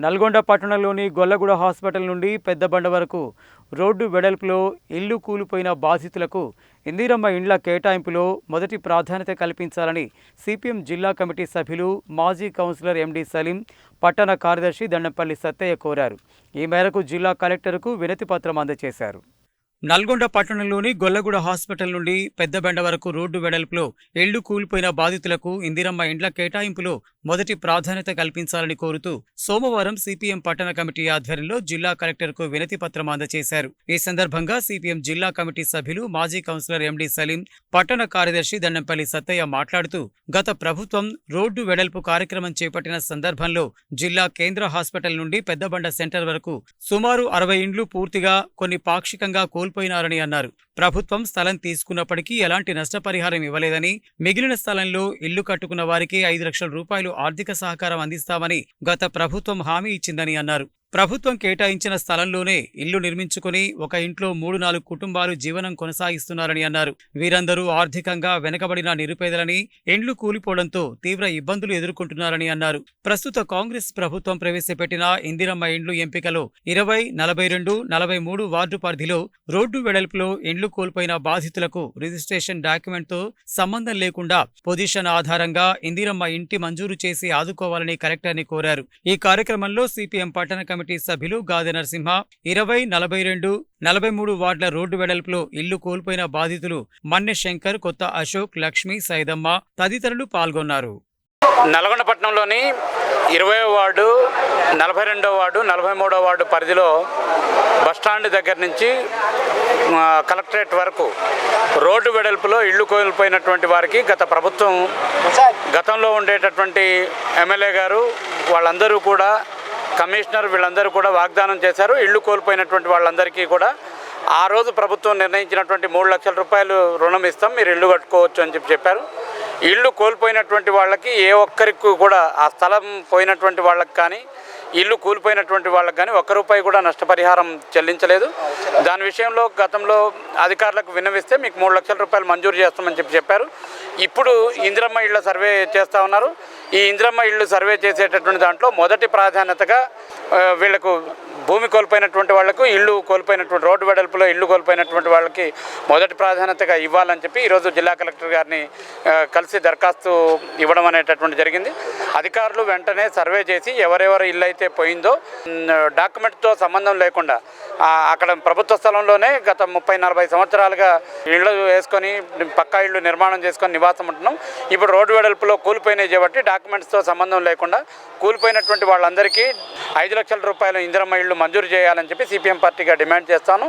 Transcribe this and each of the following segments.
నల్గొండ పట్టణంలోని గొల్లగూడ హాస్పిటల్ నుండి పెద్దబండ వరకు రోడ్డు వెడల్పులో ఇల్లు కూలిపోయిన బాధితులకు ఇందిరమ్మ ఇండ్ల కేటాయింపులో మొదటి ప్రాధాన్యత కల్పించాలని సిపిఎం జిల్లా కమిటీ సభ్యులు మాజీ కౌన్సిలర్ ఎండి సలీం, పట్టణ కార్యదర్శి దండంపల్లి సత్తయ్య కోరారు. ఈ మేరకు జిల్లా కలెక్టర్కు వినతిపత్రం అందజేశారు. నల్గొండ పట్టణంలోని గొల్లగూడ హాస్పిటల్ నుండి పెద్దబండ వరకు రోడ్డు వెడల్పులో ఇళ్లు కూలిపోయిన బాధితులకు ఇందిరమ్మ ఇండ్ల కేటాయింపులో మొదటి ప్రాధాన్యత కల్పించాలని కోరుతూ సోమవారం సిపిఎం పట్టణ కమిటీ ఆధ్వర్యంలో జిల్లా కలెక్టర్కు వినతి పత్రం అందజేశారు. ఈ సందర్భంగా సిపిఎం జిల్లా కమిటీ సభ్యులు మాజీ కౌన్సిలర్ ఎండి సలీం, పట్టణ కార్యదర్శి దండంపల్లి సత్తయ్య మాట్లాడుతూ గత ప్రభుత్వం రోడ్డు వెడల్పు కార్యక్రమం చేపట్టిన సందర్భంలో జిల్లా కేంద్ర హాస్పిటల్ నుండి పెద్దబండ సెంటర్ వరకు సుమారు 60 ఇండ్లు పూర్తిగా, కొన్ని పాక్షికంగా కోల్పోయినారని అన్నారు. ప్రభుత్వం స్థలం తీసుకున్నప్పటికీ ఎలాంటి నష్టపరిహారం ఇవ్వలేదని, మిగిలిన స్థలంలో ఇల్లు కట్టుకున్న వారికి 5 లక్షల రూపాయలు ఆర్థిక సహకారం అందిస్తామని గత ప్రభుత్వం హామీ ఇచ్చిందని అన్నారు. ప్రభుత్వం కేటాయించిన స్థలంలోనే ఇల్లు నిర్మించుకుని ఒక ఇంట్లో 3-4 కుటుంబాలు జీవనం కొనసాగిస్తున్నారని అన్నారు. వీరందరూ ఆర్థికంగా వెనుకబడిన నిరుపేదలని, ఇండ్లు కూలిపోవడంతో తీవ్ర ఇబ్బందులు ఎదుర్కొంటున్నారని అన్నారు. ప్రస్తుత కాంగ్రెస్ ప్రభుత్వం ప్రవేశపెట్టిన ఇందిరమ్మ ఇండ్లు ఎంపికలో 20, 42, 43 వార్డు పరిధిలో రోడ్డు వెడల్పులో ఇండ్లు కోల్పోయిన బాధితులకు రిజిస్ట్రేషన్ డాక్యుమెంట్తో సంబంధం లేకుండా పొజిషన్ ఆధారంగా ఇందిరమ్మ ఇంటి మంజూరు చేసి ఆదుకోవాలని కలెక్టర్ని కోరారు. ఈ కార్యక్రమంలో సిపిఎం పట్టణ కమిటీ సభ్యులు గాదె నరసింహ, 20, 42, 43 వార్డుల రోడ్డు వెడల్పులో ఇల్లు కోల్పోయిన బాధితులు మన్నె శంకర్, కొత్త అశోక్, లక్ష్మి, సైదమ్మ తదితరులు పాల్గొన్నారు. నల్గొండ పట్టణంలోని 20వ వార్డు, 42వ వార్డు, 43వ వార్డు పరిధిలో బస్టాండ్ దగ్గర నుంచి కలెక్టరేట్ వరకు రోడ్డు వెడల్పులో ఇళ్లు కోల్పోయినటువంటి వారికి గత ప్రభుత్వం, గతంలో ఉండేటటువంటి ఎమ్మెల్యే గారు, వాళ్ళందరూ కూడా, కమిషనర్, వీళ్ళందరూ కూడా వాగ్దానం చేశారు. ఇళ్లు కోల్పోయినటువంటి వాళ్ళందరికీ కూడా ఆ రోజు ప్రభుత్వం నిర్ణయించినటువంటి 3 లక్షల రూపాయలు రుణం ఇస్తాం, మీరు ఇల్లు కట్టుకోవచ్చు అని చెప్పారు. ఇల్లు కోల్పోయినటువంటి వాళ్ళకి ఏ ఒక్కరికి కూడా, ఆ స్థలం పోయినటువంటి వాళ్ళకి కానీ, ఇల్లు కూలిపోయినటువంటి వాళ్ళకి కానీ ₹1 కూడా నష్టపరిహారం చెల్లించలేదు. దాని విషయంలో గతంలో అధికారులకు విన్నవిస్తే మీకు 3 లక్షల రూపాయలు మంజూరు చేస్తామని చెప్పారు. ఇప్పుడు ఇందిరమ్మ ఇళ్ల సర్వే చేస్తూ ఉన్నారు. ఈ ఇందిరమ్మ ఇళ్ళు సర్వే చేసేటటువంటి దాంట్లో మొదటి ప్రాధాన్యతగా వీళ్లకు భూమి కోల్పోయినటువంటి వాళ్లకు, ఇల్లు కోల్పోయినటువంటి, రోడ్డు వెడల్పులో ఇల్లు కోల్పోయినటువంటి వాళ్ళకి మొదటి ప్రాధాన్యతగా ఇవ్వాలని చెప్పి ఈరోజు జిల్లా కలెక్టర్ గారిని కలిసి దరఖాస్తు ఇవ్వడం అనేటటువంటి జరిగింది. అధికారులు వెంటనే సర్వే చేసి ఎవరెవరి ఇల్లు అయితే పోయిందో డాక్యుమెంట్తో సంబంధం లేకుండా అక్కడ ప్రభుత్వ స్థలంలోనే గత 30-40 సంవత్సరాలుగా ఇళ్ళు వేసుకొని, పక్కా ఇళ్ళు నిర్మాణం చేసుకొని నివాసం ఉంటున్నాం. ఇప్పుడు రోడ్డు వెడల్పులో కూలిపోయినాయి కాబట్టి డాక్యుమెంట్స్తో సంబంధం లేకుండా కూలిపోయినటువంటి వాళ్ళందరికీ 5 లక్షల రూపాయలు ఇందిరమ్మ ఇళ్ళు మంజూరు చేయాలని చెప్పి సిపిఎం పార్టీగా డిమాండ్ చేస్తాను.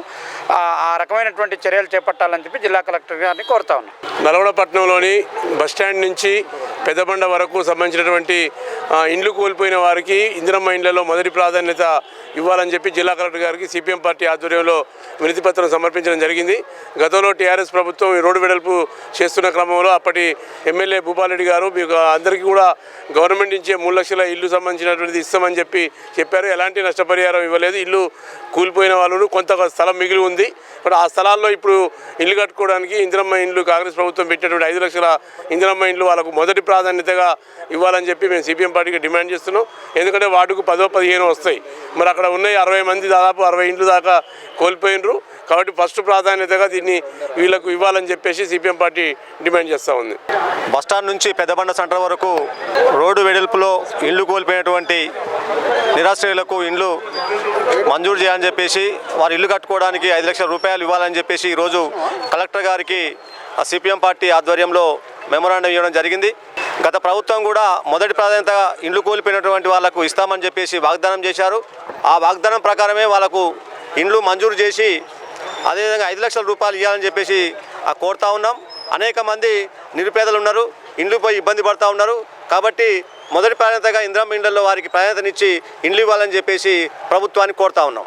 ఆ రకమైనటువంటి చర్యలు చేపట్టాలని చెప్పి జిల్లా కలెక్టర్ గారిని కోరుతా ఉన్నాను. నల్గొండ పట్టణంలోని బస్టాండ్ నుంచి పెద్దబండ వరకు సంబంధించినటువంటి ఇండ్లు కోల్పోయిన వారికి ఇందిరమ్మ ఇండ్లలో మొదటి ప్రాధాన్యత ఇవ్వాలని చెప్పి జిల్లా కలెక్టర్ గారికి సిపిఎం పార్టీ ఆధ్వర్యంలో వినతి పత్రం సమర్పించడం జరిగింది. గతంలో టీఆర్ఎస్ ప్రభుత్వం ఈ రోడ్డు వెడల్పు చేస్తున్న క్రమంలో అప్పటి ఎమ్మెల్యే భూపాలరెడ్డి గారు మీకు అందరికీ కూడా గవర్నమెంట్ నుంచే 3 లక్షల ఇల్లు సంబంధించినటువంటిది ఇస్తామని చెప్పారు. ఎలాంటి నష్టపరిహారం ఇవ్వలేదు. ఇల్లు కూలిపోయిన వాళ్ళు కొంత స్థలం మిగిలి ఉంది. బట్ ఆ స్థలాల్లో ఇప్పుడు ఇల్లు కట్టుకోవడానికి ఇందిరమ్మ ఇండ్లు కాంగ్రెస్ ప్రభుత్వం పెట్టినటువంటి 5 లక్షల ఇందిరమ్మ ఇండ్లు వాళ్ళకు మొదటి ప్రాధాన్యతగా ఇవ్వాలని చెప్పి మేము సిపిఎం పార్టీకి డిమాండ్ చేస్తున్నాం. ఎందుకంటే వార్డుకు 10-15 వస్తాయి. మరి అక్కడ ఉన్నాయి 60 మంది, దాదాపు 60 ఇండ్లు దాకా కోల్పోయినరు. కాబట్టి ఫస్ట్ ప్రాధాన్యతగా దీన్ని వీళ్ళకు ఇవ్వాలని చెప్పేసి సిపిఎం పార్టీ డిమాండ్ చేస్తూ ఉంది. బస్టాండ్ నుంచి పెద్దబండ సెంటర్ వరకు రోడ్డు వెడల్పులో ఇల్లు కోల్పోయినటువంటి నిరాశ్రయులకు ఇండ్లు మంజూరు చేయాలని చెప్పేసి, వారి ఇల్లు కట్టుకోవడానికి 5 లక్షల రూపాయలు ఇవ్వాలని చెప్పేసి ఈరోజు కలెక్టర్ గారికి సిపిఎం పార్టీ ఆధ్వర్యంలో మెమోరాండం ఇవ్వడం జరిగింది. గత ప్రభుత్వం కూడా మొదటి ప్రాధాన్యతగా ఇండ్లు కోల్పోయినటువంటి వాళ్లకు ఇస్తామని చెప్పేసి వాగ్దానం చేశారు. ఆ వాగ్దానం ప్రకారమే వాళ్ళకు ఇండ్లు మంజూరు చేసి అదేవిధంగా 5 లక్షల రూపాయలు ఇవ్వాలని చెప్పేసి కోరుతా ఉన్నాం. అనేక మంది నిరుపేదలు ఉన్నారు, ఇండ్లు పోయి ఇబ్బంది పడుతూ ఉన్నారు. కాబట్టి మొదటి ప్రాధాన్యతగా ఇందిరమ్మ ఇండ్లలో వారికి ప్రాధాన్యతనిచ్చి ఇండ్లు ఇవ్వాలని చెప్పేసి ప్రభుత్వాన్ని కోరుతా ఉన్నాం.